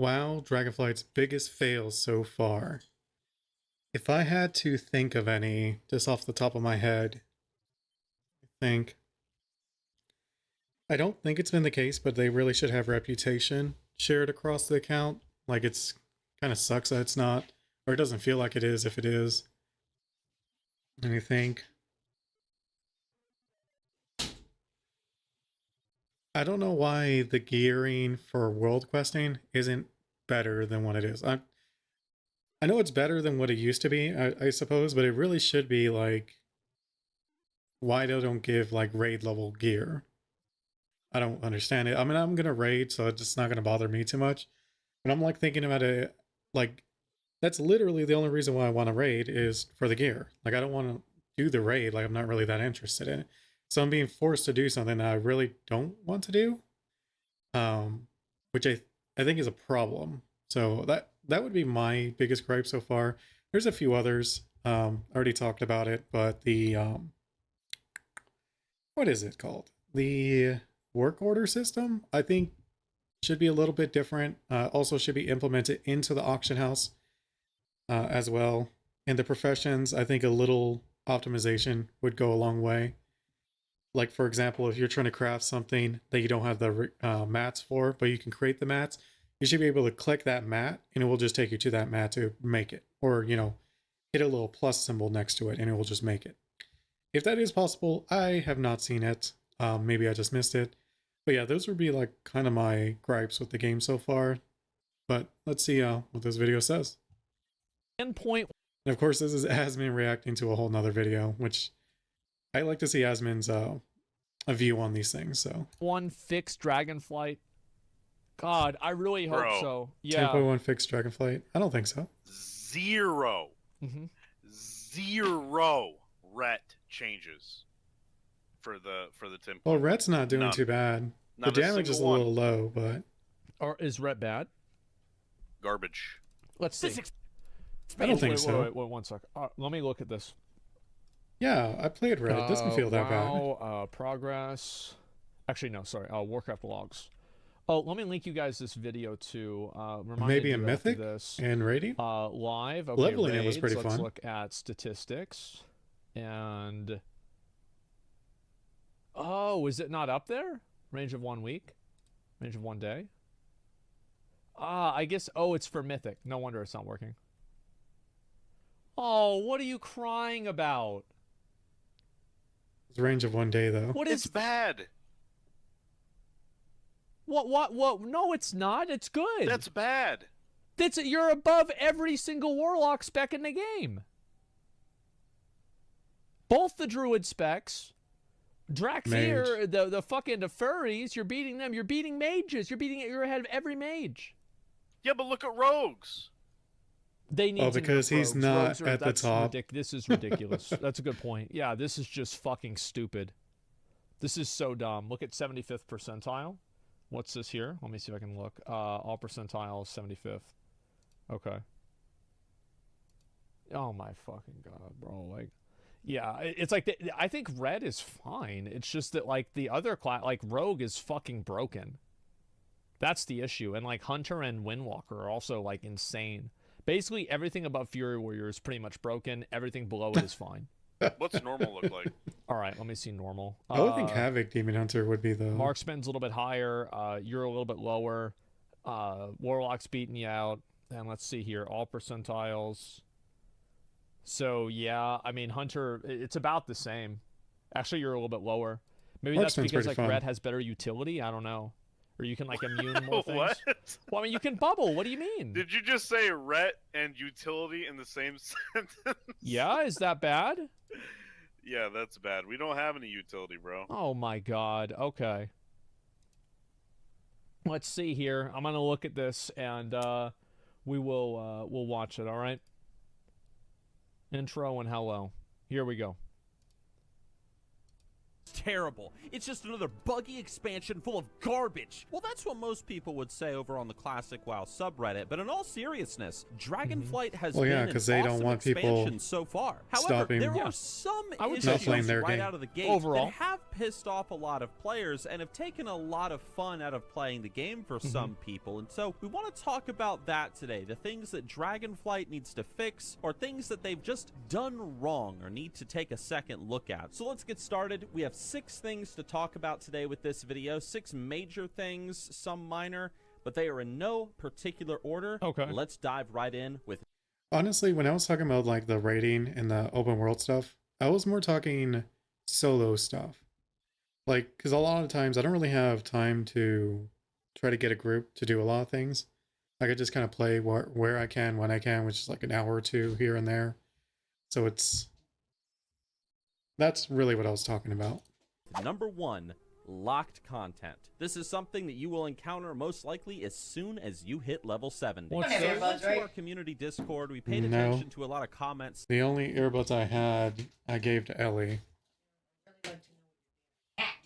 WoW Dragonflight's biggest fails so far. If I had to think of any, just off the top of my head, I think I don't think it's been the case, but they really should have reputation shared across the account. Like it's kind of sucks that it's not, or it doesn't feel like it is if it is. And I think I don't know why the gearing for world questing isn't better than what it is. I know it's better than what it used to be, I suppose, but it really should be like why they don't give like raid level gear. I don't understand it. I mean, I'm gonna raid, so it's just not gonna bother me too much. But I'm like thinking about it, like that's literally the only reason why I want to raid is for the gear. Like I don't want to do the raid. Like I'm not really that interested in it. So I'm being forced to do something that I really don't want to do. Which I think is a problem. So that would be my biggest gripe so far. There's a few others. I already talked about it, but the what is it called? The work order system, I think, should be a little bit different. Also, should be implemented into the auction house as well. In the professions, I think a little optimization would go a long way. Like, for example, if you're trying to craft something that you don't have the mats for, but you can create the mats, you should be able to click that mat and it will just take you to that mat to make it. Or, hit a little plus symbol next to it and it will just make it. If that is possible, I have not seen it. Maybe I just missed it. But yeah, those would be like kind of my gripes with the game so far. But let's see what this video says. 10.1 And of course, this is Asmon reacting to a whole nother video, which I like to see Asmon's a view on these things. So fixed Dragonflight. God, I really hope so. Yeah. 10.1 fixed Dragonflight. I don't think so. Zero. Zero ret changes for the 10. Well, ret's not doing too bad. The damage is a little low, but or is ret bad? Garbage. Let's see. I don't think so. Wait, 1 sec. Let me look at this. Yeah, I played red. It doesn't feel that bad. Progress. Actually, no, sorry. Warcraft logs. Oh, let me link you guys this video to maybe a mythic this. And rating. Live. Okay, leveling it was pretty Let's fun. Look at statistics. And oh, is it not up there? Range of 1 week, range of 1 day. I guess. Oh, it's for mythic. No wonder it's not working. Oh, what are you crying about? It's range of 1 day though. What is it's bad? What? No, it's not. It's good. That's bad. You're above every single warlock spec in the game. Both the druid specs, Drakthir, the fucking furries, you're beating them. You're beating mages. You're ahead of every mage. Yeah, but look at rogues. They need because he's not at the top. This is ridiculous. That's a good point. Yeah, this is just fucking stupid. This is so dumb. Look at 75th percentile. What's this here? Let me see if I can look. All percentiles, 75th. Okay. Oh my fucking god, bro. Like, yeah, it's like I think red is fine. It's just that like the other class, like rogue, is fucking broken. That's the issue. And like hunter and windwalker are also like insane. Basically, everything above Fury Warrior is pretty much broken. Everything below it is fine. What's normal look like? All right, let me see normal. I would think Havoc Demon Hunter would be the... Marksman's a little bit higher. You're a little bit lower. Warlock's beating you out. And let's see here. All percentiles. So, yeah, I mean, Hunter, it's about the same. Actually, you're a little bit lower. Maybe Marksman's that's because, like, fun. Red has better utility? I don't know. Or you can, like, immune more things. What? Well, I mean, you can bubble. What do you mean? Did you just say ret and utility in the same sentence? Yeah, is that bad? Yeah, that's bad. We don't have any utility, bro. Oh, my God. Okay. Let's see here. I'm going to look at this, and we'll watch it, all right? Intro and hello. Here we go. terrible. It's just another buggy expansion full of garbage. Well, that's what most people would say over on the Classic WoW subreddit, but in all seriousness, Dragonflight has Well, yeah, been an 'cause they don't awesome want people expansion so far. However, stopping- there Yeah. are some I would issues say playing their right game. out of the gate Overall. that have pissed off a lot of players and have taken a lot of fun out of playing the game for some people. And so we want to talk about that today, the things that Dragonflight needs to fix or things that they've just done wrong or need to take a second look at. So let's get started. We have 6 things to talk about today with this video, 6 major things, some minor, but they are in no particular order. Okay. Let's dive right in with Honestly, when I was talking about like the raiding and the open world stuff, I was more talking solo stuff. Like, because a lot of times I don't really have time to try to get a group to do a lot of things. I could just kind of play where I can, when I can, which is like an hour or two here and there. So that's really what I was talking about. number 1, locked content. This is something that you will encounter most likely as soon as you hit level 70. What's So we that? went to our community Discord, we paid No. attention to a lot of comments The only earbuds I had, I gave to Ellie.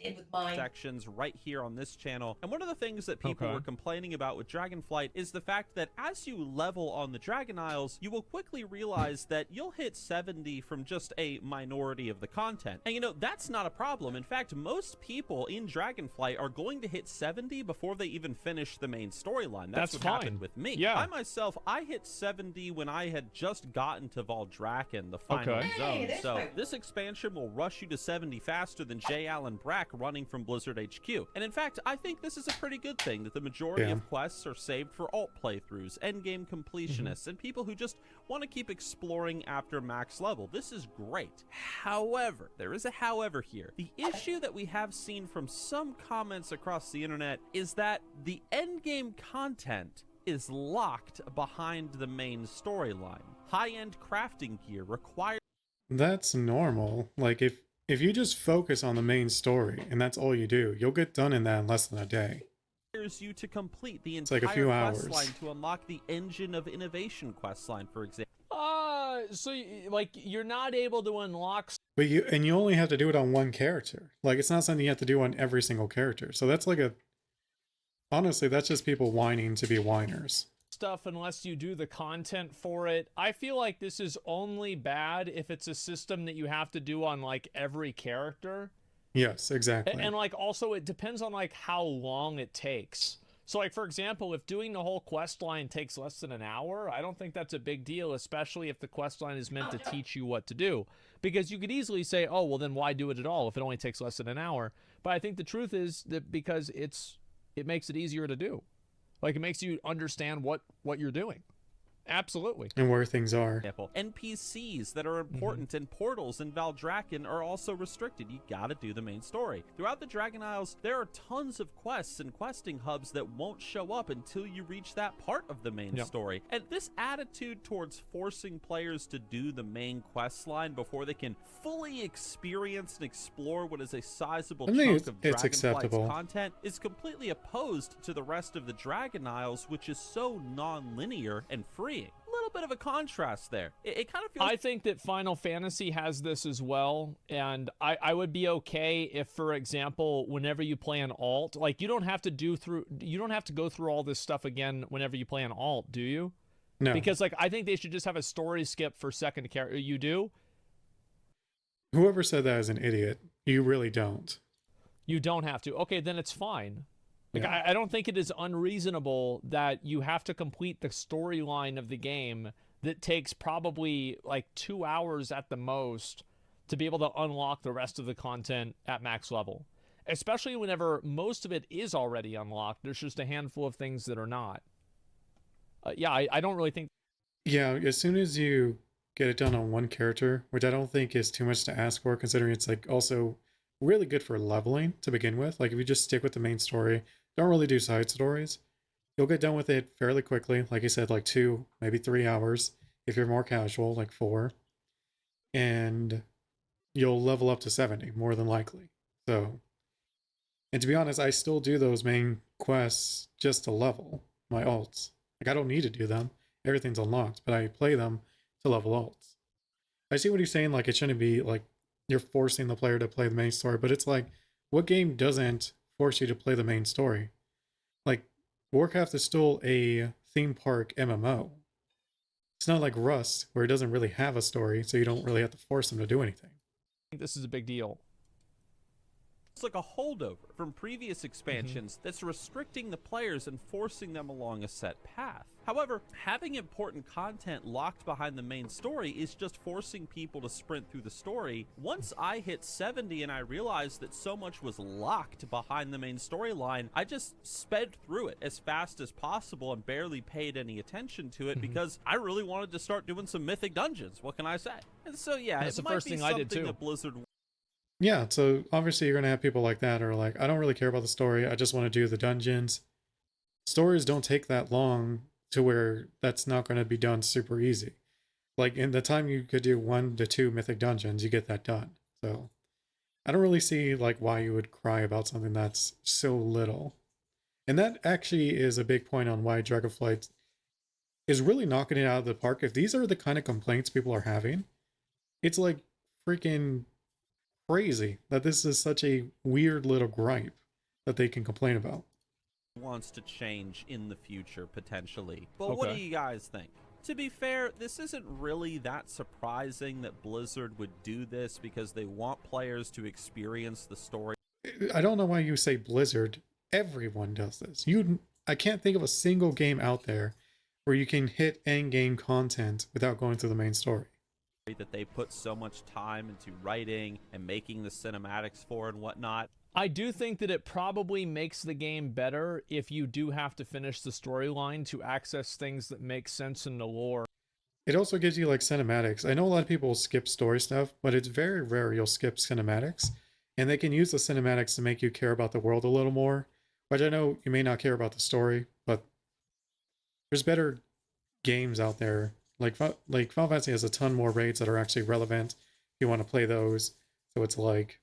Did with mine. sections right here on this channel. And one of the things that people Okay. were complaining about with Dragonflight is the fact that as you level on the Dragon Isles, you will quickly realize that you'll hit 70 from just a minority of the content. And you know, that's not a problem. In fact, most people in Dragonflight are going to hit 70 before they even finish the main storyline. That's what fine. happened with me. Yeah. I myself, I hit 70 when I had just gotten to Valdrakken, the final Okay. zone. Hey, there's So my- this expansion will rush you to 70 faster than J. Allen Brack running from Blizzard HQ. And in fact, I think this is a pretty good thing that the majority Yeah. of quests are saved for alt playthroughs, endgame completionists, and people who just want to keep exploring after max level. This is great. However, there is a however here. The issue that we have seen from some comments across the internet is that the endgame content is locked behind the main storyline. High-end crafting gear requires That's normal. Like if you just focus on the main story and that's all you do, you'll get done in that in less than a day. you to complete the It's like entire a few quest hours. line to unlock the Engine of Innovation quest line, for example. Like you're not able to unlock But you only have to do it on one character. Like it's not something you have to do on every single character. So that's like honestly, that's just people whining to be whiners. stuff unless you do the content for it. I feel like this is only bad if it's a system that you have to do on like every character. Yes, exactly. And like also it depends on like how long it takes. So like for example, if doing the whole quest line takes less than an hour, I don't think that's a big deal, especially if the quest line is meant to teach you what to do. Because you could easily say, "Oh, well then why do it at all if it only takes less than an hour?" But I think the truth is that because it makes it easier to do. Like it makes you understand what you're doing. Absolutely. And where things are. NPCs that are important and portals in Valdrakken are also restricted. You gotta do the main story. Throughout the Dragon Isles, there are tons of quests and questing hubs that won't show up until you reach that part of the main Yep. story. And this attitude towards forcing players to do the main quest line before they can fully experience and explore what is a sizable I think chunk it's of Dragonflight's acceptable. content is completely opposed to the rest of the Dragon Isles, which is so non-linear and freeing. A little bit of a contrast there. It kind of feels I think that Final Fantasy has this as well, and I would be okay if, for example, whenever you play an alt, like you don't have to go through all this stuff again whenever you play an alt, do you? No. Because like I think they should just have a story skip for second character. You do? Whoever said that is an idiot. You really don't. You don't have to. Okay, then it's fine. Like Yeah. I don't think it is unreasonable that you have to complete the storyline of the game that takes probably like 2 hours at the most to be able to unlock the rest of the content at max level. Especially whenever most of it is already unlocked. There's just a handful of things that are not. I don't really think. Yeah, as soon as you get it done on one character, which I don't think is too much to ask for, considering it's like also really good for leveling to begin with. Like if you just stick with the main story, don't really do side stories, you'll get done with it fairly quickly. Like you said, like 2, maybe 3 hours. If you're more casual, like 4. And you'll level up to 70, more than likely. So, and to be honest, I still do those main quests just to level my alts. Like I don't need to do them. Everything's unlocked, but I play them to level alts. I see what he's saying, like it shouldn't be like you're forcing the player to play the main story. But it's like, what game doesn't force you to play the main story? Like, Warcraft is still a theme park MMO. It's not like Rust, where it doesn't really have a story, so you don't really have to force them to do anything. I think this is a big deal. It's like a holdover from previous expansions that's restricting the players and forcing them along a set path. However, having important content locked behind the main story is just forcing people to sprint through the story. Once I hit 70 and I realized that so much was locked behind the main storyline, I just sped through it as fast as possible and barely paid any attention to it because I really wanted to start doing some mythic dungeons. What can I say? And so yeah, That's it the might first be thing I did something too. that Blizzard Yeah, so obviously you're going to have people like that who are like, I don't really care about the story. I just want to do the dungeons. Stories don't take that long to where that's not going to be done super easy. Like in the time you could do 1 to 2 mythic dungeons, you get that done. So I don't really see like why you would cry about something that's so little. And that actually is a big point on why Dragonflight is really knocking it out of the park. If these are the kind of complaints people are having, it's like freaking crazy that this is such a weird little gripe that they can complain about. wants to change in the future potentially. But what do Okay. you guys think? To be fair, this isn't really that surprising that Blizzard would do this because they want players to experience the story. I don't know why you say Blizzard. Everyone does this. I can't think of a single game out there where you can hit end game content without going through the main story. That they put so much time into writing and making the cinematics for and whatnot. I do think that it probably makes the game better if you do have to finish the storyline to access things that make sense in the lore. It also gives you like cinematics. I know a lot of people skip story stuff, but it's very rare you'll skip cinematics. And they can use the cinematics to make you care about the world a little more. Which I know you may not care about the story, but there's better games out there. Like Final Fantasy has a ton more raids that are actually relevant if you want to play those. So it's like,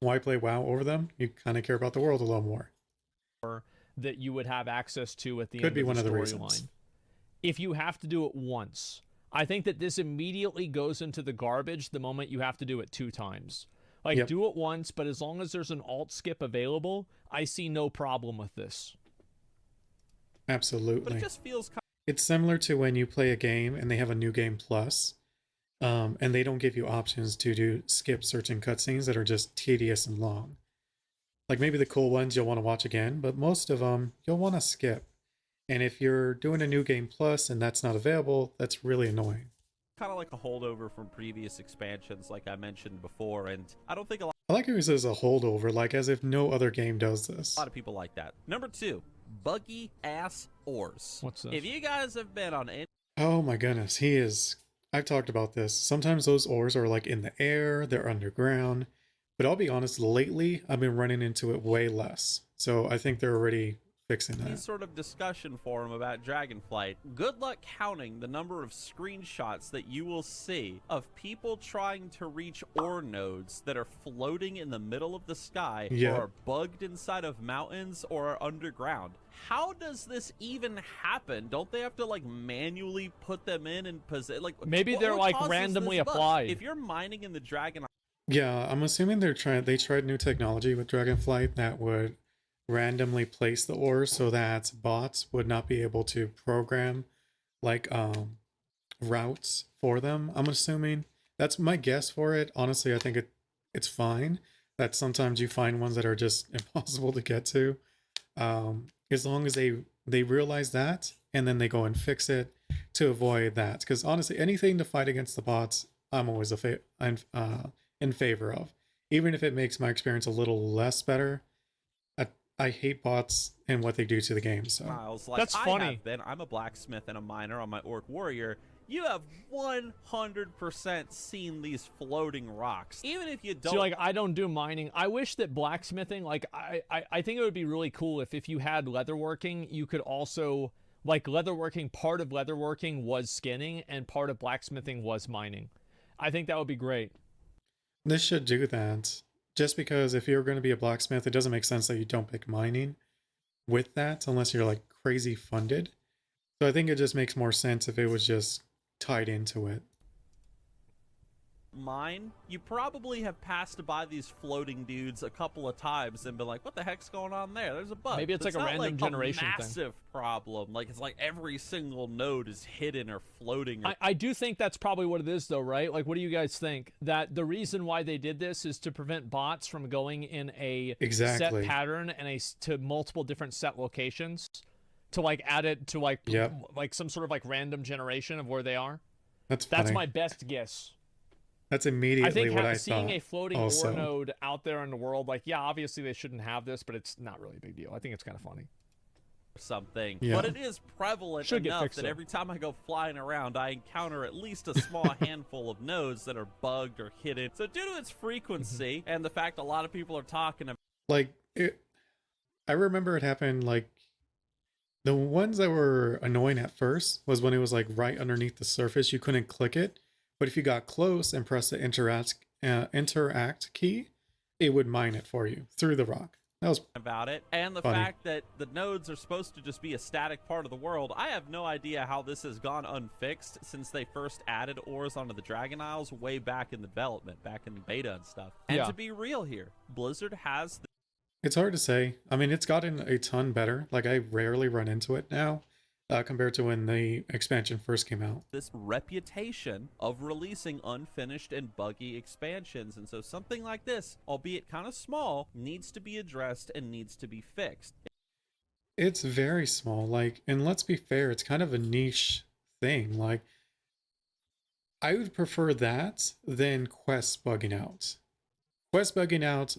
why play WoW over them? You kind of care about the world a little more. That you would have access to at the Could end be of one the of the storyline. reasons. If you have to do it once, I think that this immediately goes into the garbage the moment you have to do it 2 times. Like, Yep. do it once, but as long as there's an alt skip available, I see no problem with this. But Absolutely. it just feels kind It's similar to when you play a game and they have a new game plus, and they don't give you options to do skip certain cutscenes that are just tedious and long. Like maybe the cool ones you'll want to watch again, but most of them you'll want to skip. And if you're doing a new game plus and that's not available, that's really annoying. of like a holdover from previous expansions like I mentioned before, and I don't think a I like how he says a holdover, like as if no other game does this. lot of people like that. Number 2, buggy ass ores. What's this? If you guys have been on any Oh my goodness, he is. I've talked about this. Sometimes those ores are like in the air, they're underground. But I'll be honest, lately I've been running into it way less. So I think they're already fixing that. sort of discussion forum about Dragonflight, good luck counting the number of screenshots that you will see of people trying to reach ore nodes that are floating in the middle of the sky Yeah. or are bugged inside of mountains or are underground. How does this even happen? Don't they have to like manually put them in and like Maybe they're, what like, causes randomly this bug? applied. If you're mining in the Dragon Yeah, I'm assuming they tried new technology with Dragonflight that would randomly place the ores so that bots would not be able to program like routes for them. I'm assuming that's my guess for it. Honestly, I think it's fine that sometimes you find ones that are just impossible to get to. As long as they realize that and then they go and fix it to avoid that. Because honestly, anything to fight against the bots, I'm always I'm in favor of. Even if it makes my experience a little less better, I hate bots and what they do to the game. So miles like That's I funny. have been. I'm a blacksmith and a miner on my Orc Warrior. You have 100% seen these floating rocks. Even if you don't See, like, I don't do mining. I wish that blacksmithing, like, I think it would be really cool if you had leatherworking, you could also, like, leatherworking, part of leatherworking was skinning, and part of blacksmithing was mining. I think that would be great. this should do that. Just because if you're going to be a blacksmith, it doesn't make sense that you don't pick mining with that unless you're like crazy funded. So I think it just makes more sense if it was just tied into it. mine, you probably have passed by these floating dudes a couple of times and been like, what the heck's going on there? There's a bug. Maybe it's like a not random generation thing. massive problem. Like, it's like every single node is hidden or floating. Or... I do think that's probably what it is, though, right? Like, what do you guys think? That the reason why they did this is to prevent bots from going in a set pattern and to multiple different set locations to, like, add it to, like, like some sort of, like, random generation of where they are. That's my best guess. That's immediately what I thought. Seeing a floating ore node out there in the world, like, yeah, obviously they shouldn't have this, but it's not really a big deal. I think it's kind of funny. Something, but it is prevalent enough that every time I go flying around, I encounter at least a small handful of nodes that are bugged or hidden. So due to its frequency and the fact a lot of people are talking about, like, I remember it happened, like, the ones that were annoying at first was when it was like right underneath the surface. You couldn't click it, but if you got close and pressed the interact key, it would mine it for you through the rock. That was about it, and the fact that the nodes are supposed to just be a static part of the world. I have no idea how this has gone unfixed since they first added ores onto the Dragon Isles way back in the development, back in the beta and stuff. And to be real here, Blizzard has... It's hard to say. I mean, it's gotten a ton better. Like, I rarely run into it now compared to when the expansion first came out. This reputation of releasing unfinished and buggy expansions. And so something like this, albeit kind of small, needs to be addressed and needs to be fixed. It's very small. Like, and let's be fair, it's kind of a niche thing. Like, I would prefer that than quests bugging out. Quest bugging out...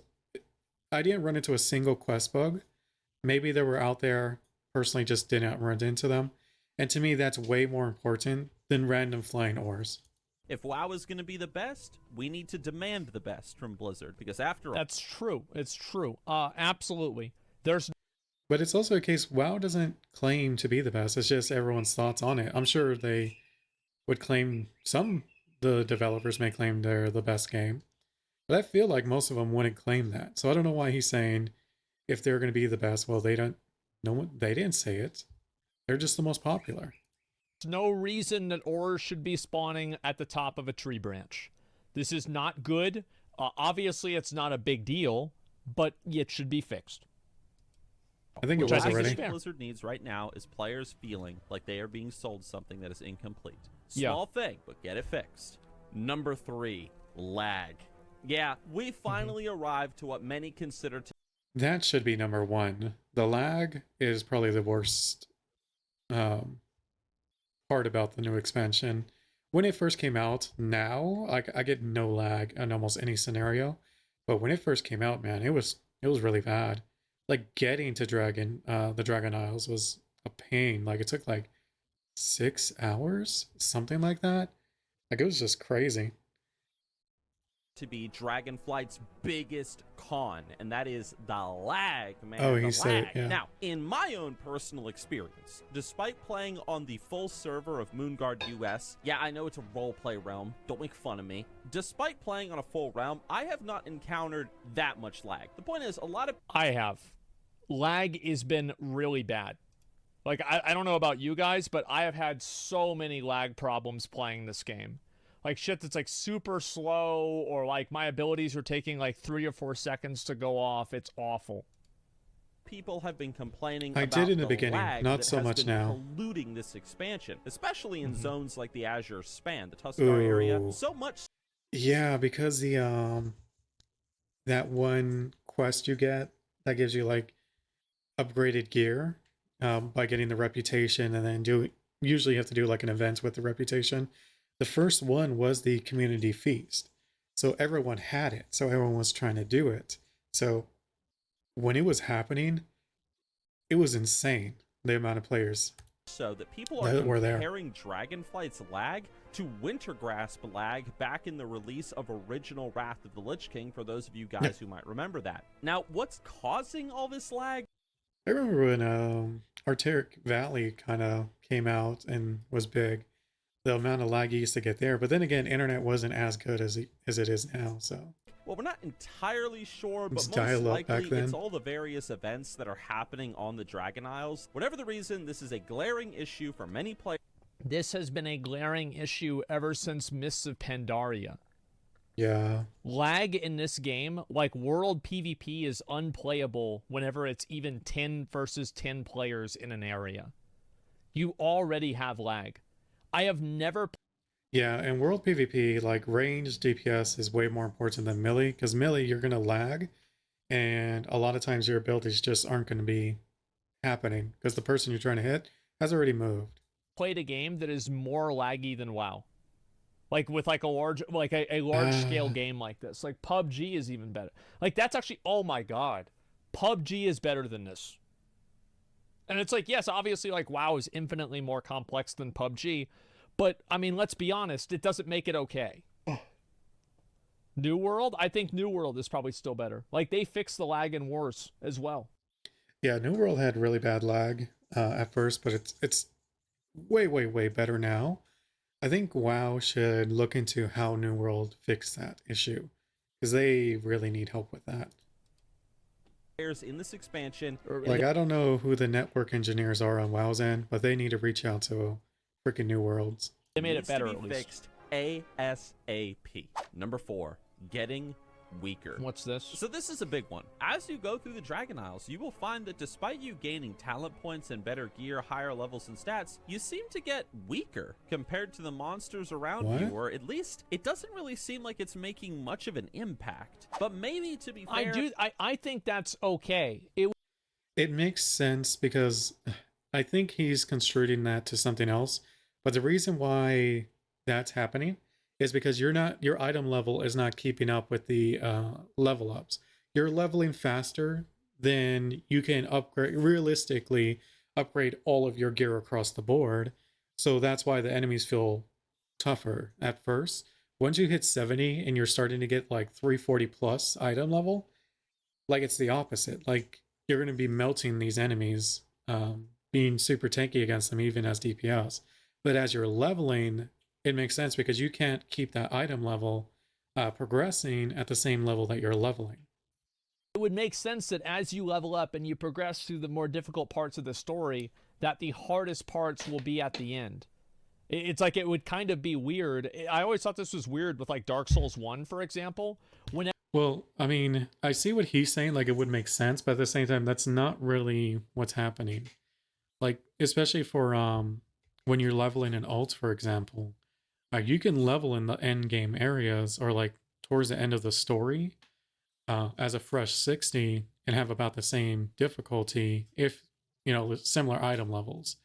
I didn't run into a single quest bug. Maybe they were out there, personally just didn't run into them. And to me, that's way more important than random flying ores. If WoW is going to be the best, we need to demand the best from Blizzard, because after all... That's true. It's true. Absolutely. But it's also a case, WoW doesn't claim to be the best. It's just everyone's thoughts on it. I'm sure they would claim, the developers may claim they're the best game. But I feel like most of them wouldn't claim that. So I don't know why he's saying if they're going to be the best. Well, they didn't say it. They're just the most popular. There's no reason that ores should be spawning at the top of a tree branch. This is not good. Obviously, it's not a big deal, but it should be fixed. I think it was already. What Blizzard needs right now is players feeling like they are being sold something that is incomplete. Small thing, but get it fixed. Number 3, lag. Yeah, we finally arrived to what many consider to... That should be number 1. The lag is probably the worst part about the new expansion. When it first came out, now I get no lag in almost any scenario. But when it first came out, man, it was really bad. Like, getting to the Dragon Isles was a pain. Like, it took like 6 hours, something like that. Like, it was just crazy. To be Dragonflight's biggest con, and that is the lag, man. Oh, he said it, yeah. Now, in my own personal experience, despite playing on the full server of Moonguard US, yeah, I know it's a roleplay realm, don't make fun of me. Despite playing on a full realm, I have not encountered that much lag. The point is, I have. Lag has been really bad. Like, I don't know about you guys, but I have had so many lag problems playing this game. Like, shit that's, like, super slow, or, like, my abilities are taking, like, 3 or 4 seconds to go off. It's awful. People have been complaining about the in the beginning, not so much now. Polluting this expansion, especially in zones like the Azure Span, the Tuscar area. So much... Yeah, because the, that one quest you get that gives you, like, upgraded gear by getting the reputation, and then usually you have to do, like, an event with the reputation. The first one was the community feast. So everyone had it. So everyone was trying to do it. So when it was happening, it was insane, the amount of players. So that people are comparing Dragonflight's lag to Wintergrasp lag back in the release of original Wrath of the Lich King, for those of you guys who might remember that. Now, what's causing all this lag? I remember when Arteric Valley kind of came out and was big. The amount of lag you used to get there. But then again, internet wasn't as good as it is now, so... Well, we're not entirely sure, but most likely it's all the various events that are happening on the Dragon Isles. Whatever the reason, this is a glaring issue for many players. This has been a glaring issue ever since Mists of Pandaria. Yeah. Lag in this game, like world PvP, is unplayable whenever it's even 10 versus 10 players in an area. You already have lag. I have never. Yeah, and world PvP, like range DPS is way more important than melee, because melee you're gonna lag, and a lot of times your abilities just aren't gonna be happening because the person you're trying to hit has already moved. Played a game that is more laggy than WoW. Like with like a large scale game like this. Like PUBG is even better. Like that's actually, oh my god. PUBG is better than this. And it's like, yes, obviously like WoW is infinitely more complex than PUBG, but I mean, let's be honest, it doesn't make it okay. New World, I think New World is probably still better. Like they fixed the lag in Wars as well. Yeah, New World had really bad lag at first, but it's way better now. I think WoW should look into how New World fixed that issue because they really need help with that. In this expansion. Like, I don't know who the network engineers are on WoW's end, but they need to reach out to freaking New Worlds. They made it better to be at least. Fixed ASAP. Number 4, getting weaker. What's this? So this is a big one. As you go through the Dragon Isles, you will find that despite you gaining talent points and better gear, higher levels and stats, you seem to get weaker compared to the monsters around you, or at least it doesn't really seem like it's making much of an impact. But maybe, to be fair, I think that's okay. It makes sense because I think he's construing that to something else. But the reason why that's happening is because your item level is not keeping up with the level ups. You're leveling faster than you can realistically upgrade all of your gear across the board. So that's why the enemies feel tougher at first. Once you hit 70 and you're starting to get like 340 plus item level, like it's the opposite. Like you're going to be melting these enemies, being super tanky against them even as DPS. But as you're leveling, it makes sense because you can't keep that item level progressing at the same level that you're leveling. It would make sense that as you level up and you progress through the more difficult parts of the story, that the hardest parts will be at the end. It's like it would kind of be weird. I always thought this was weird with like Dark Souls 1, for example. Well, I mean, I see what he's saying, like it would make sense, but at the same time, that's not really what's happening. Like, especially for when you're leveling an ult, for example, you can level in the end game areas or like towards the end of the story as a fresh 60 and have about the same difficulty if, you know, with similar item levels.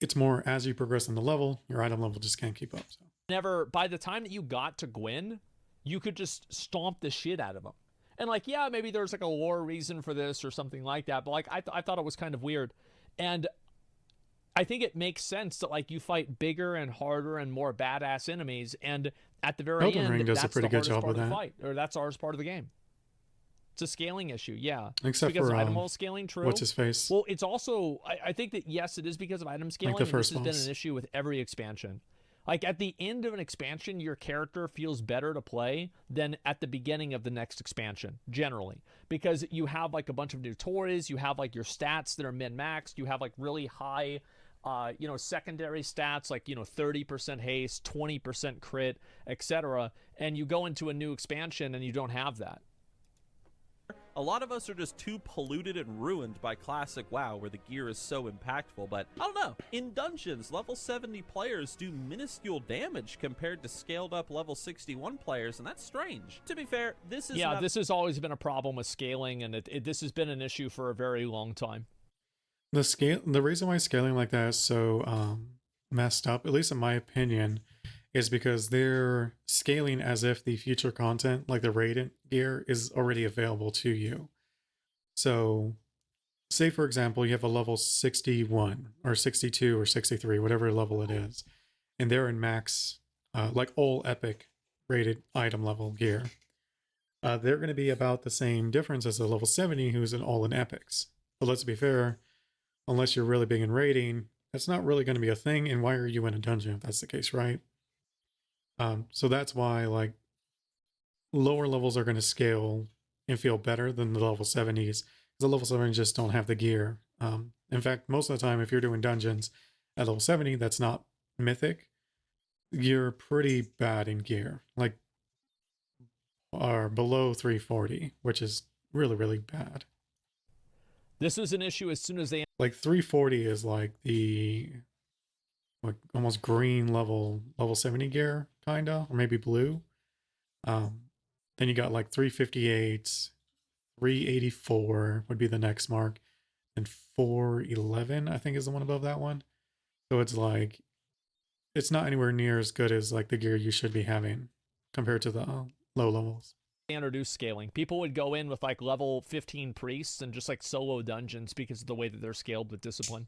It's more as you progress in the level, your item level just can't keep up. So. By the time that you got to Gwyn, you could just stomp the shit out of them. And like, yeah, maybe there's like a lore reason for this or something like that, but like I thought it was kind of weird. And I think it makes sense that like you fight bigger and harder and more badass enemies, and at the very Elden end, Ring does that's a pretty the good hardest job part with of the that. fight, or that's the hardest part of the game. It's a scaling issue, yeah. Except because for item level scaling, true. What's his face? Well, it's also I think that yes, it is because of item scaling. Like the first this has been boss. an issue with every expansion. Like at the end of an expansion, your character feels better to play than at the beginning of the next expansion, generally. Because you have like a bunch of new toys, you have like your stats that are min-maxed, you have like really high secondary stats like, 30% haste, 20% crit, etc. And you go into a new expansion and you don't have that. A lot of us are just too polluted and ruined by classic WoW where the gear is so impactful, but I don't know. In dungeons, level 70 players do minuscule damage compared to scaled up level 61 players, and that's strange. To be fair, this has always been a problem with scaling, and this has been an issue for a very long time. The reason why scaling like that is so messed up, at least in my opinion, is because they're scaling as if the future content, like the Radiant gear, is already available to you. So, say for example, you have a level 61 or 62 or 63, whatever level it is, and they're in max, like all epic rated item level gear. They're going to be about the same difference as the level 70 who's in all in epics. But let's be fair, unless you're really big in raiding, that's not really going to be a thing. And why are you in a dungeon if that's the case, right? So that's why like lower levels are going to scale and feel better than the level 70s. Because the level 70s just don't have the gear. In fact, most of the time, if you're doing dungeons at level 70, that's not mythic. you're pretty bad in gear, like are below 340, which is really, really bad. This was an issue as soon as they Like 340 is like the like almost green level 70 gear kinda, or maybe blue. Then you got like 358, 384 would be the next mark, and 411 I think is the one above that one. So it's like it's not anywhere near as good as like the gear you should be having compared to the low levels. introduced scaling, people would go in with like level 15 priests and just like solo dungeons because of the way that they're scaled with discipline.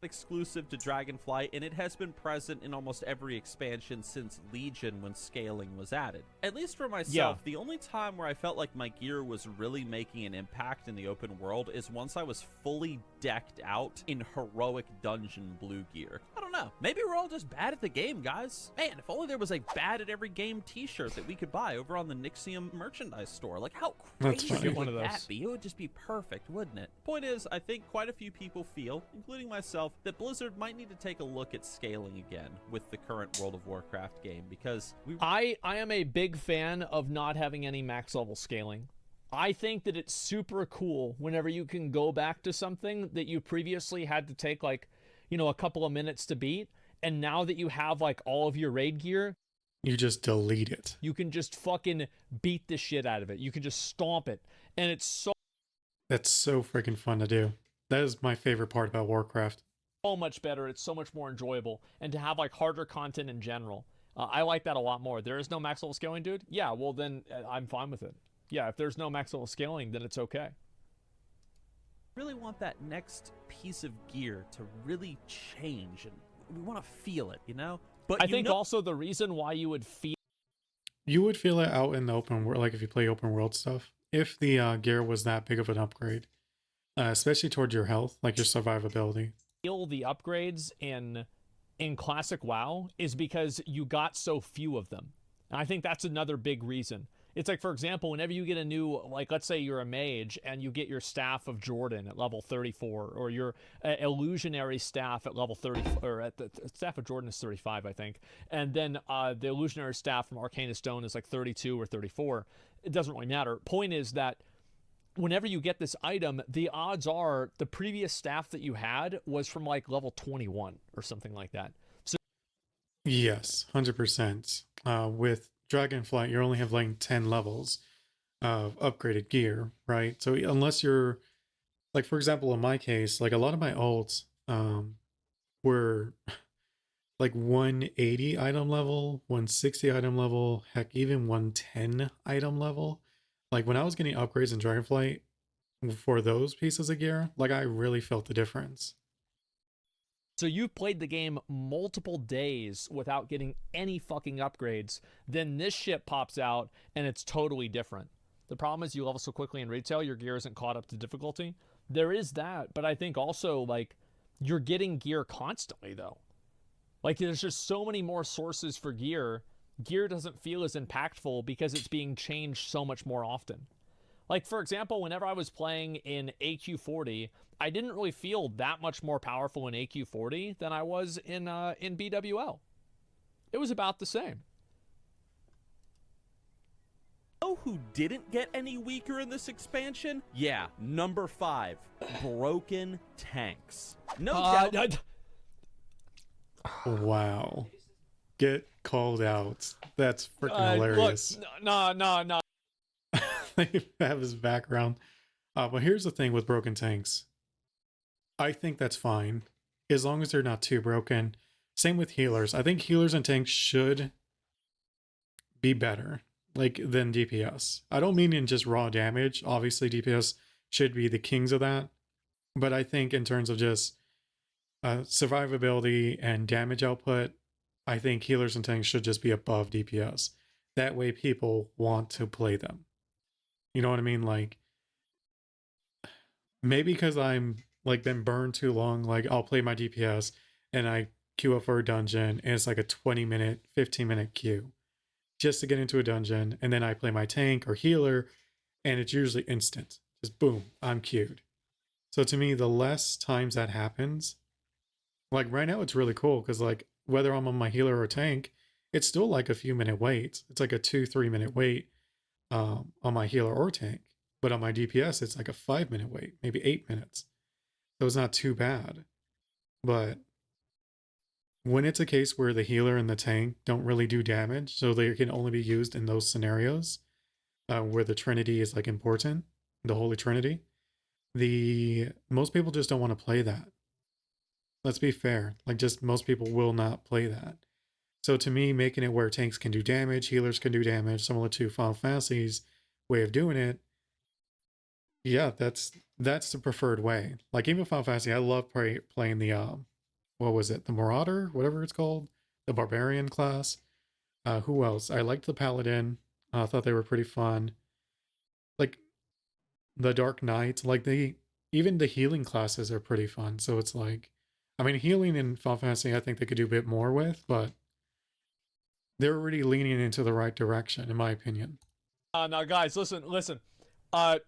Exclusive to Dragonflight, and it has been present in almost every expansion since Legion when scaling was added. At least for myself, the only time where I felt like my gear was really making an impact in the open world is once I was fully decked out in heroic dungeon blue gear. I don't know, maybe we're all just bad at the game, guys. Man, if only there was a bad at every game t-shirt that we could buy over on the Nixxiom merchandise store. Like, how crazy would that be? It would just be perfect, wouldn't it? Point is, I think quite a few people feel, including myself, that Blizzard might need to take a look at scaling again with the current World of Warcraft game, because I am a big fan of not having any max level scaling. I think that it's super cool whenever you can go back to something that you previously had to take like, you know, a couple of minutes to beat, and now that you have like all of your raid gear, you just delete it. You can just fucking beat the shit out of it. You can just stomp it, and that's so freaking fun to do. That is my favorite part about Warcraft. So much better. It's so much more enjoyable, and to have like harder content in general, I like that a lot more. There is no max level scaling, dude. Yeah, well then I'm fine with it. Yeah, if there's no max level scaling, then it's okay. Really want that next piece of gear to really change, and we want to feel it, you know? But I think also the reason why you would feel it out in the open world, like if you play open world stuff, if the gear was that big of an upgrade, especially towards your health, like your survivability. Feel the upgrades in classic WoW is because you got so few of them. And I think that's another big reason. It's like, for example, whenever you get a new, like, let's say you're a mage and you get your Staff of Jordan at level 34, or your illusionary staff at level 30, or at the Staff of Jordan is 35, I think. And then the illusionary staff from Arcana Stone is like 32 or 34. It doesn't really matter. Point is that whenever you get this item, the odds are the previous staff that you had was from like level 21 or something like that. So yes, 100%. With Dragonflight, you only have like 10 levels of upgraded gear, right? So unless you're, like, for example, in my case, like a lot of my ults were like 180 item level, 160 item level, heck, even 110 item level. Like when I was getting upgrades in Dragonflight for those pieces of gear, like I really felt the difference. So you've played the game multiple days without getting any fucking upgrades. Then this shit pops out and it's totally different. The problem is you level so quickly in retail, your gear isn't caught up to difficulty. There is that, but I think also like you're getting gear constantly though. Like there's just so many more sources for gear. Gear doesn't feel as impactful because it's being changed so much more often. Like, for example, whenever I was playing in AQ40, I didn't really feel that much more powerful in AQ40 than I was in BWL. It was about the same. Know who didn't get any weaker in this expansion? Yeah, number 5, broken tanks. No doubt. Wow. Get called out. That's freaking hilarious. Look, no. They have his background. But here's the thing with broken tanks. I think that's fine, as long as they're not too broken. Same with healers. I think healers and tanks should be better, like, than DPS. I don't mean in just raw damage. Obviously, DPS should be the kings of that. But I think in terms of just survivability and damage output, I think healers and tanks should just be above DPS. That way people want to play them. You know what I mean? Like, maybe because I'm like been burned too long, like I'll play my DPS and I queue up for a dungeon and it's like a 20-minute, 15-minute queue just to get into a dungeon, and then I play my tank or healer and it's usually instant. Just boom, I'm queued. So to me, the less times that happens, like right now it's really cool because like whether I'm on my healer or tank, it's still like a few minute waits. It's like a 2-3 minute wait on my healer or tank. But on my DPS, it's like a 5 minute wait, maybe 8 minutes. So it's not too bad. But when it's a case where the healer and the tank don't really do damage, so they can only be used in those scenarios where the Trinity is like important, the Holy Trinity, the most people just don't want to play that. Let's be fair. Like, just most people will not play that. So to me, making it where tanks can do damage, healers can do damage, similar to Final Fantasy's way of doing it, yeah, that's the preferred way. Like, even Final Fantasy, I love playing the what was it, the Marauder, whatever it's called, the Barbarian class. Who else? I liked the Paladin. I thought they were pretty fun. Like the Dark Knight, like even the healing classes are pretty fun. So it's like, I mean, healing in Final Fantasy, I think they could do a bit more with, but they're already leaning into the right direction, in my opinion. Now, guys, listen. I'm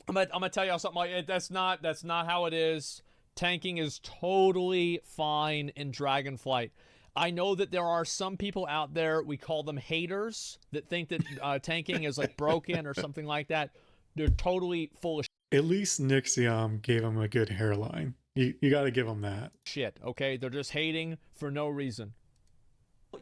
gonna tell y'all something. Like, that's not how it is. Tanking is totally fine in Dragonflight. I know that there are some people out there, we call them haters, that think that tanking is like broken or something like that. They're totally full of At least Nixxiom gave him a good hairline. You got to give him that. shit, okay? They're just hating for no reason.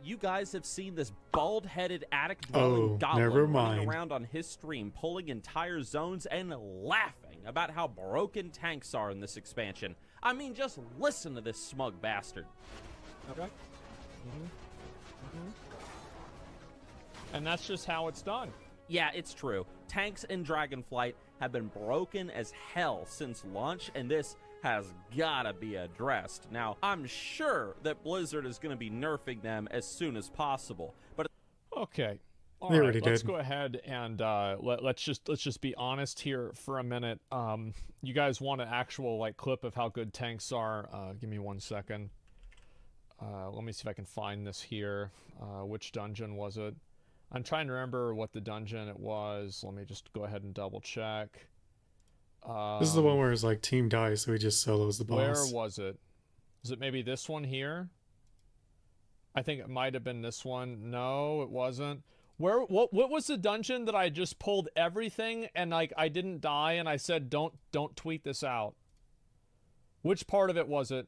You guys have seen this bald-headed attic-dwelling goblin never running mind. around on his stream, pulling entire zones and laughing about how broken tanks are in this expansion. I mean, just listen to this smug bastard. Okay. And that's just how it's done. Yeah, it's true. Tanks in Dragonflight have been broken as hell since launch, and this has gotta be addressed. Now, I'm sure that Blizzard is going to be nerfing them as soon as possible, but Okay. All They right, already let's did. go ahead and let's just be honest here for a minute. You guys want an actual like clip of how good tanks are? Give me 1 second. Let me see if I can find this here. Which dungeon was it? I'm trying to remember what the dungeon it was. Let me just go ahead and double check. This is the one where it's like team dies, so he just solos the boss. Where was it? Is it maybe this one here? I think it might have been this one. No, it wasn't. What was the dungeon that I just pulled everything and like I didn't die and I said don't tweet this out? Which part of it was it?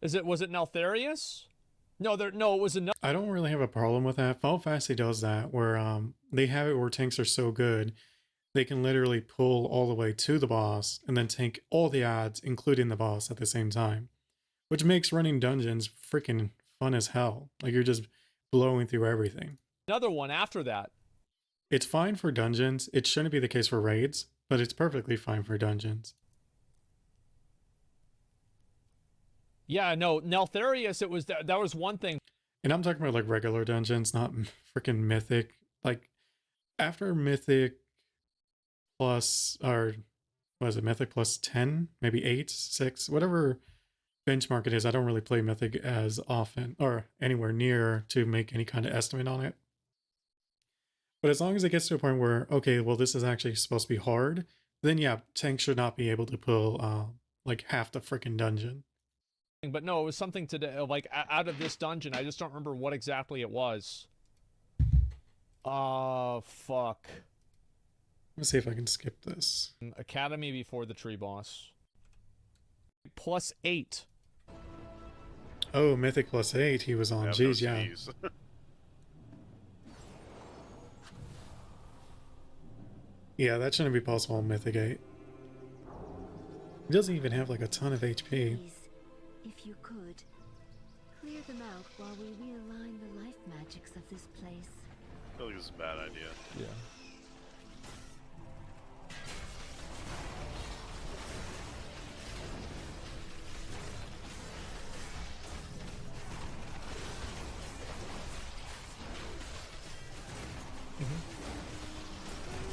Was it Neltharius? No, it was another. I don't really have a problem with that. Final Fantasy does that, where they have it where tanks are so good, they can literally pull all the way to the boss and then tank all the odds, including the boss at the same time, which makes running dungeons freaking fun as hell. Like, you're just blowing through everything. Another one after that. It's fine for dungeons. It shouldn't be the case for raids, but it's perfectly fine for dungeons. Yeah, no, Neltharius, it was that was one thing. And I'm talking about like regular dungeons, not freaking mythic. Like, after mythic plus, or was it mythic plus 10, maybe 8, 6, whatever benchmark it is. I don't really play mythic as often or anywhere near to make any kind of estimate on it. But as long as it gets to a point where, okay, well, this is actually supposed to be hard, then yeah, tanks should not be able to pull like half the freaking dungeon. But no, it was something to like out of this dungeon. I just don't remember what exactly it was. Oh, fuck. Let's see if I can skip this. Academy before the tree boss. Plus 8. Oh, mythic plus 8 he was on. Jeez, yeah. Jeez. Yeah, that shouldn't be possible on mythic 8. He doesn't even have like a ton of HP. Please, if you could, clear them out while we realign the life magics of this place. I feel like this is a bad idea. Yeah.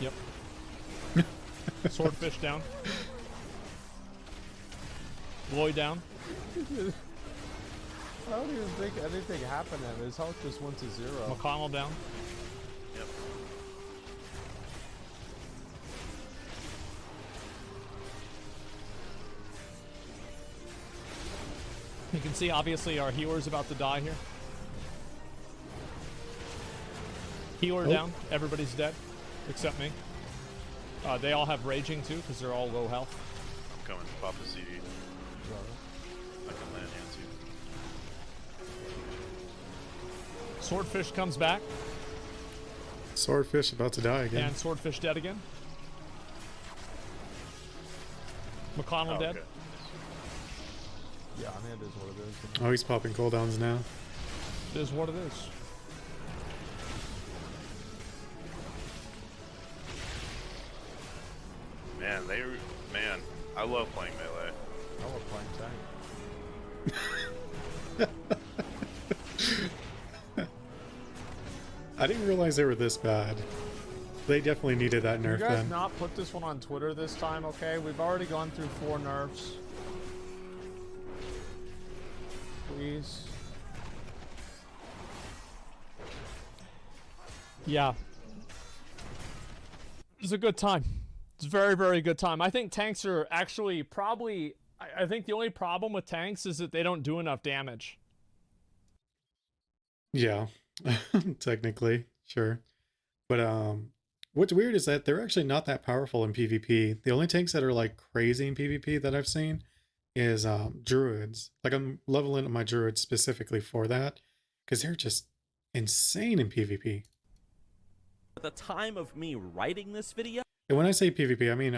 Yep. Swordfish down. Lloyd down. I don't even think anything happened and his health just went to 0. McConnell down. Yep. You can see, obviously, our healer's about to die here. Healer down. Everybody's dead, except me. They all have raging, too, because they're all low health. I'm coming. Pop a CD. I can land hands you. Swordfish comes back. Swordfish about to die again. And Swordfish dead again. McConnell dead. Okay. Yeah, I mean, it is what it is. Oh, he's popping cooldowns now. It is what it is. Man, I love playing melee. I love playing tank. I didn't realize they were this bad. They definitely needed that Can nerf you guys then. not put this one on Twitter this time, okay? We've already gone through 4 nerfs. Please. Yeah. It's a good time. It's a very, very good time. I think tanks are actually probably... I think the only problem with tanks is that they don't do enough damage. Yeah, technically, sure. But what's weird is that they're actually not that powerful in PvP. The only tanks that are like crazy in PvP that I've seen is druids. Like I'm leveling up my druids specifically for that because they're just insane in PvP. At the time of me writing this video And when I say PvP, I mean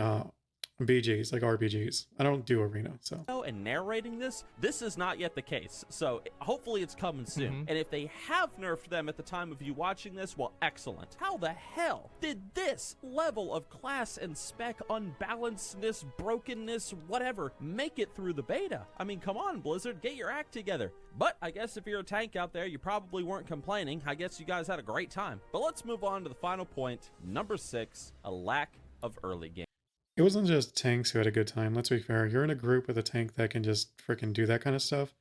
BGs, like RPGs. I don't do arena, so. and narrating this is not yet the case. So hopefully it's coming soon. Mhm. And if they have nerfed them at the time of you watching this, well, excellent. How the hell did this level of class and spec unbalancedness, brokenness, whatever, make it through the beta? I mean, come on, Blizzard, get your act together. But I guess if you're a tank out there, you probably weren't complaining. I guess you guys had a great time. But let's move on to the final point, number 6, a lack of early game. It wasn't just tanks who had a good time. Let's be fair. You're in a group with a tank that can just freaking do that kind of stuff.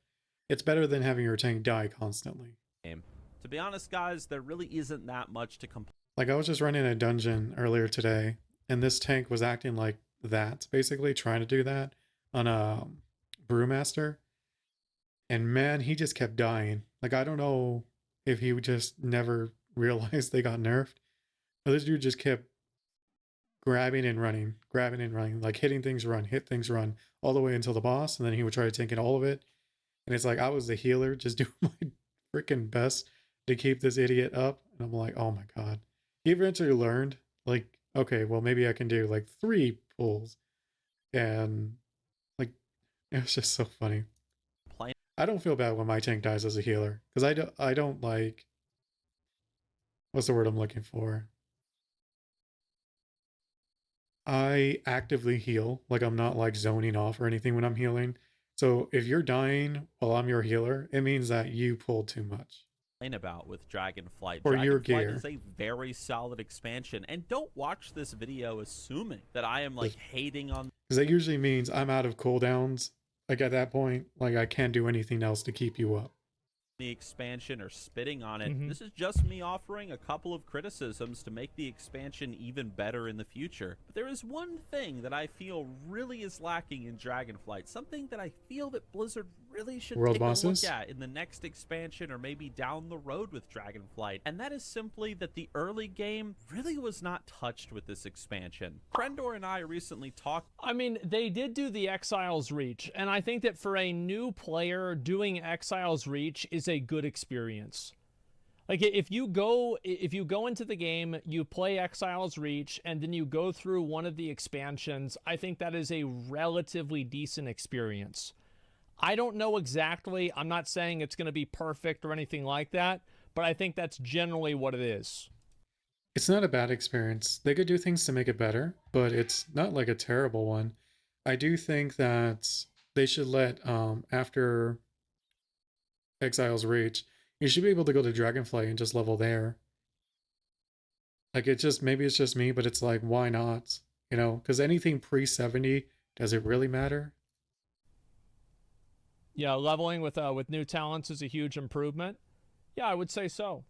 It's better than having your tank die constantly. To be honest, guys, there really isn't that much to complain. Like I was just running a dungeon earlier today, and this tank was acting like that, basically trying to do that on a brewmaster. And man, he just kept dying. Like I don't know if he just never realized they got nerfed. But this dude just kept grabbing and running, like hitting things, run, hit things, run, all the way until the boss, and then he would try to tank it all of it. And it's like I was the healer, just doing my freaking best to keep this idiot up. And I'm like, oh my god. He eventually learned, like, okay, well maybe I can do like 3 pulls, and like it was just so funny. I don't feel bad when my tank dies as a healer because I don't like, what's the word I'm looking for? I actively heal, like I'm not like zoning off or anything when I'm healing. So if you're dying while I'm your healer, it means that you pulled too much. About with Dragonflight. Or your Dragonflight gear. is a very solid expansion, and don't watch this video assuming that I am like hating on Because that usually means I'm out of cooldowns. Like at that point, like I can't do anything else to keep you up. the expansion or spitting on it. Mhm. This is just me offering a couple of criticisms to make the expansion even better in the future. But there is one thing that I feel really is lacking in Dragonflight, something that I feel that Blizzard really should World take bosses? a look at in the next expansion or maybe down the road with Dragonflight. And that is simply that the early game really was not touched with this expansion. Krendor and I recently talked. I mean, they did do the Exiles Reach, and I think that for a new player, doing Exiles Reach is a good experience. Like if you go into the game, you play Exiles Reach, and then you go through one of the expansions, I think that is a relatively decent experience. I don't know exactly, I'm not saying it's going to be perfect or anything like that, but I think that's generally what it is. It's not a bad experience. They could do things to make it better, but it's not like a terrible one. I do think that they should let, after Exiles Reach, you should be able to go to Dragonflight and just level there. Like maybe it's just me, but it's like, why not? You know, because anything pre-70, does it really matter? Yeah, leveling with new talents is a huge improvement. Yeah, I would say so.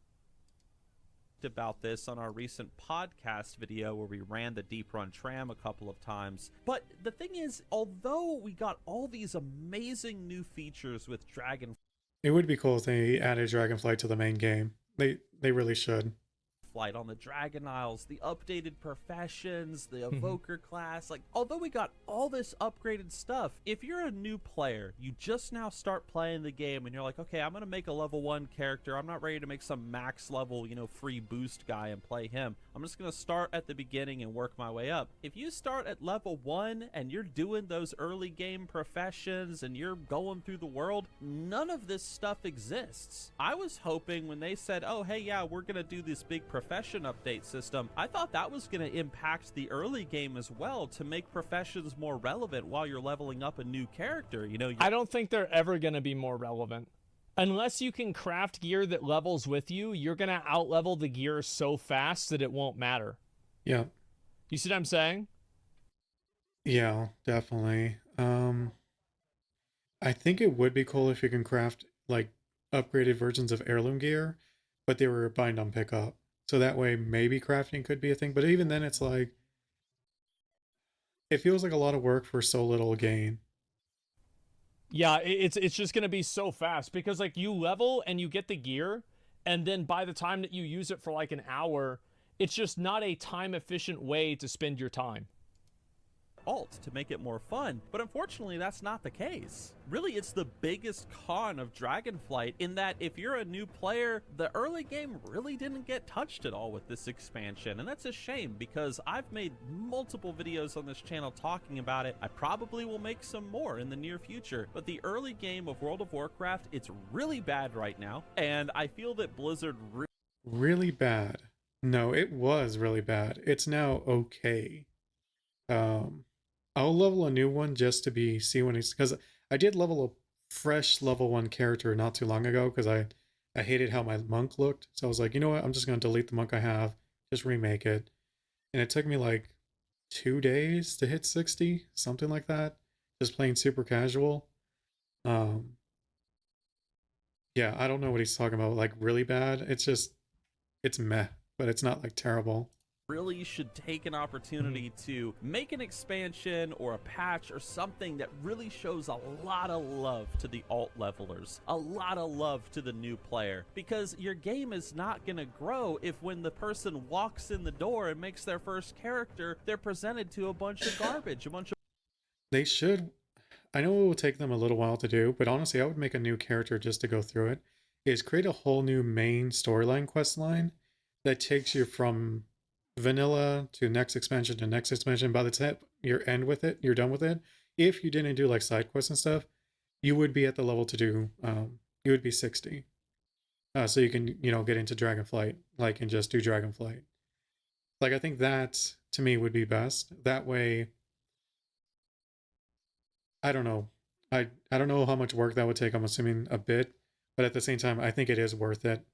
about this on our recent podcast video where we ran the deep run tram a couple of times. But the thing is, although we got all these amazing new features with Dragonflight It would be cool if they added Dragonflight to the main game. They really should. on the Dragon Isles, the updated professions, the evoker class, like, although we got all this upgraded stuff, if you're a new player, you just now start playing the game and you're like, okay, I'm gonna make a level 1 character, I'm not ready to make some max level, you know, free boost guy and play him, I'm just gonna start at the beginning and work my way up. If you start at level 1 and you're doing those early game professions and you're going through the world, none of this stuff exists. I was hoping when they said, oh hey, yeah, we're gonna do this big profession update system, I thought that was going to impact the early game as well to make professions more relevant while you're leveling up a new character. You know, I don't think they're ever going to be more relevant. Unless you can craft gear that levels with you, you're going to outlevel the gear so fast that it won't matter. Yeah. You see what I'm saying? Yeah, definitely. I think it would be cool if you can craft like upgraded versions of heirloom gear, but they were bind on pickup. So that way maybe crafting could be a thing. But even then it's like, it feels like a lot of work for so little gain. Yeah, it's just going to be so fast because like you level and you get the gear, and then by the time that you use it for like an hour, it's just not a time efficient way to spend your time. alt to make it more fun, but unfortunately that's not the case. Really, it's the biggest con of Dragonflight in that if you're a new player, the early game really didn't get touched at all with this expansion, and that's a shame because I've made multiple videos on this channel talking about it. I probably will make some more in the near future, but the early game of World of Warcraft, it's really bad right now, and I feel that Blizzard Really bad. No, it was really bad. It's now okay. I'll level a new one just to see when he's, because I did level a fresh level 1 character not too long ago because I hated how my monk looked. So I was like, you know what? I'm just going to delete the monk I have, just remake it. And it took me like 2 days to hit 60, something like that. Just playing super casual. Yeah, I don't know what he's talking about. Like really bad. It's meh, but it's not like terrible. really should take an opportunity to make an expansion or a patch or something that really shows a lot of love to the alt levelers, a lot of love to the new player, because your game is not going to grow if when the person walks in the door and makes their first character, they're presented to a bunch of garbage, a bunch of They should. I know it will take them a little while to do, but honestly, I would make a new character just to go through it. Is create a whole new main storyline quest line that takes you from vanilla to next expansion to next expansion. By the time you're done with it. If you didn't do like side quests and stuff, you would be at the level to do. You would be 60, so you can get into Dragonflight like and just do Dragonflight. Like I think that to me would be best. That way, I don't know. I don't know how much work that would take. I'm assuming a bit, but at the same time, I think it is worth it.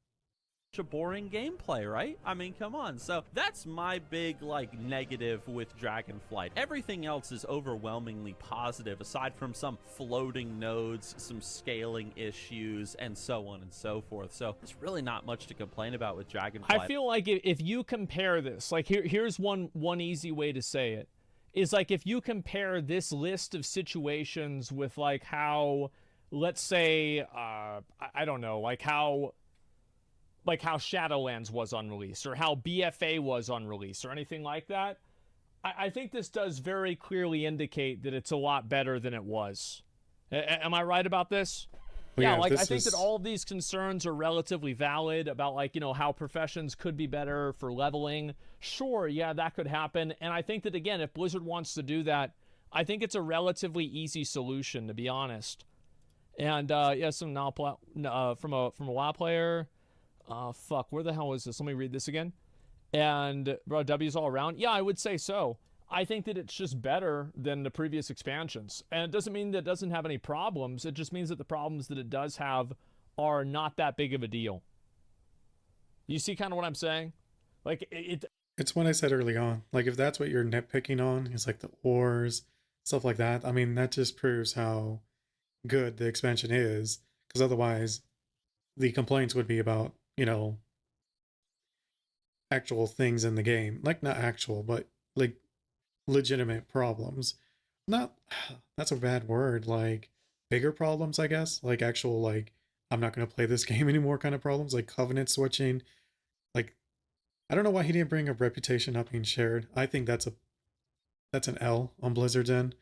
boring gameplay, right? I mean, come on. So that's my big negative with Dragonflight. Everything else is overwhelmingly positive aside from some floating nodes, some scaling issues, and so on and so forth. So there's really not much to complain about with Dragonflight. I feel like if you compare this, like here's one easy way to say it, is like if you compare this list of situations with like how, let's say, I don't know, like how Shadowlands was on release or how BFA was on release or anything like that, I think this does very clearly indicate that it's a lot better than it was. Am I right about this? Well, yeah, like I think is... that all of these concerns are relatively valid about how professions could be better for leveling. Sure, yeah, that could happen. And I think that, again, if Blizzard wants to do that, I think it's a relatively easy solution, to be honest. And yeah, some from a WoW player. Fuck, where the hell is this? Let me read this again. And bro, W's all around. Yeah, I would say so. I think that it's just better than the previous expansions. And it doesn't mean that it doesn't have any problems. It just means that the problems that it does have are not that big of a deal. You see kind of what I'm saying? Like It's what I said early on. Like if that's what you're nitpicking on, it's like the ores, stuff like that. I mean, that just proves how good the expansion is. Because otherwise, the complaints would be about, actual things in the game. Like, not actual, but like legitimate problems. Not, that's a bad word. Like, bigger problems, I guess. Like, actual, like, I'm not going to play this game anymore kind of problems. Like, covenant switching. Like, I don't know why he didn't bring up reputation not being shared. I think that's an L on Blizzard's end.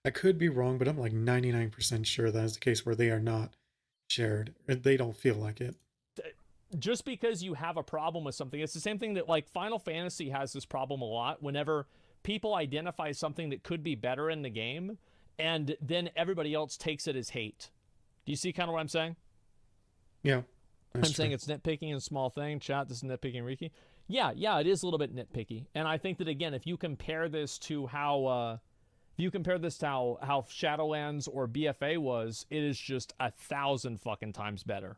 I could be wrong, but I'm like 99% sure that is the case where they are not shared. They don't feel like it. Just because you have a problem with something, it's the same thing that like Final Fantasy has this problem a lot whenever people identify something that could be better in the game and then everybody else takes it as hate. Do you see kind of what I'm saying? Yeah. I'm saying it's nitpicking and small thing. Chat, this is nitpicking, Riki. Yeah, it is a little bit nitpicky. And I think that, again, if you compare this to how Shadowlands or BFA was, it is just 1,000 fucking times better.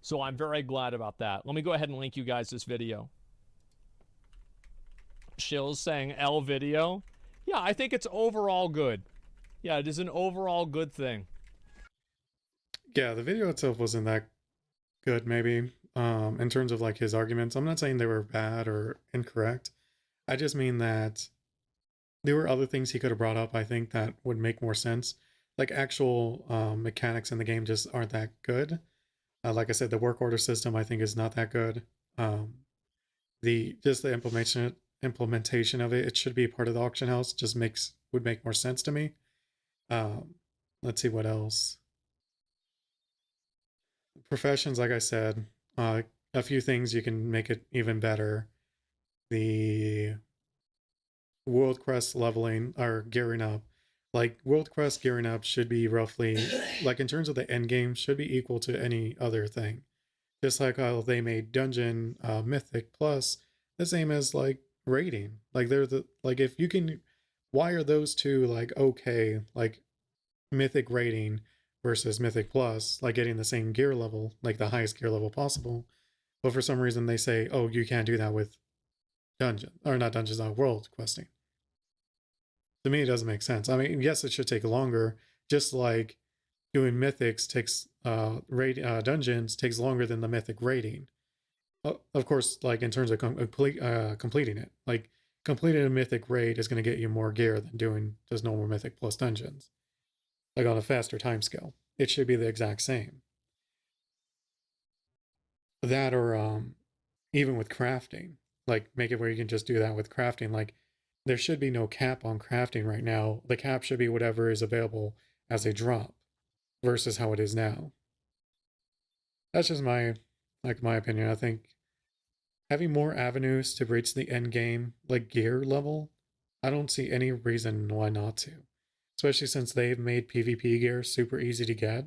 So I'm very glad about that. Let me go ahead and link you guys this video. Shill's saying L video. Yeah, I think it's overall good. Yeah, it is an overall good thing. Yeah, the video itself wasn't that good, maybe. In terms of like his arguments. I'm not saying they were bad or incorrect. I just mean that there were other things he could have brought up, I think, that would make more sense. Like actual mechanics in the game just aren't that good. Like I said, the work order system I think is not that good. The implementation of it should be part of the auction house. Just would make more sense to me. Let's see what else. Professions, like I said, a few things you can make it even better. The world quest leveling or gearing up, like world quest gearing up should be roughly like in terms of the end game should be equal to any other thing. Just like how they made dungeon mythic plus the same as like rating. Like they're the like if you can wire those two like okay, like mythic rating versus mythic plus, like getting the same gear level, like the highest gear level possible. But for some reason they say, oh, you can't do that with dungeon or not dungeons, world questing. To me, it doesn't make sense. I mean, yes, it should take longer, just like doing mythics takes dungeons takes longer than the mythic rating. Of course, like in terms of completing it, like completing a mythic raid is going to get you more gear than doing just normal mythic plus dungeons. Like on a faster time scale, it should be the exact same. That or even with crafting, like make it where you can just do that with crafting. Like there should be no cap on crafting right now. The cap should be whatever is available as a drop versus how it is now. That's just my opinion. I think having more avenues to reach the end game, like gear level, I don't see any reason why not to. Especially since they've made PvP gear super easy to get.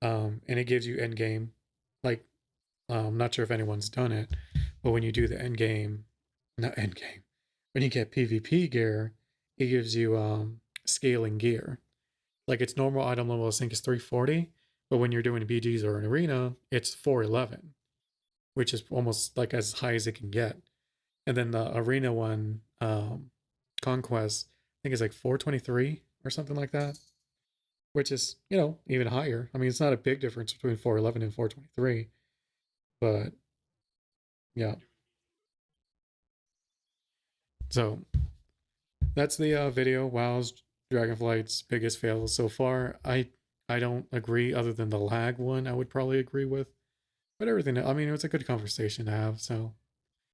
And it gives you end game. Like, I'm not sure if anyone's done it, but when you do the end game, not end game, when you get PvP gear, it gives you scaling gear. Like its normal item level I think is 340, but when you're doing BGs or an arena, it's 411, which is almost like as high as it can get. And then the arena one, Conquest, I think is like 423 or something like that, which is, even higher. I mean, it's not a big difference between 411 and 423, but yeah. So that's the video. WoW's Dragonflight's biggest fail so far. I don't agree, other than the lag one I would probably agree with. But everything, I mean, it was a good conversation to have, so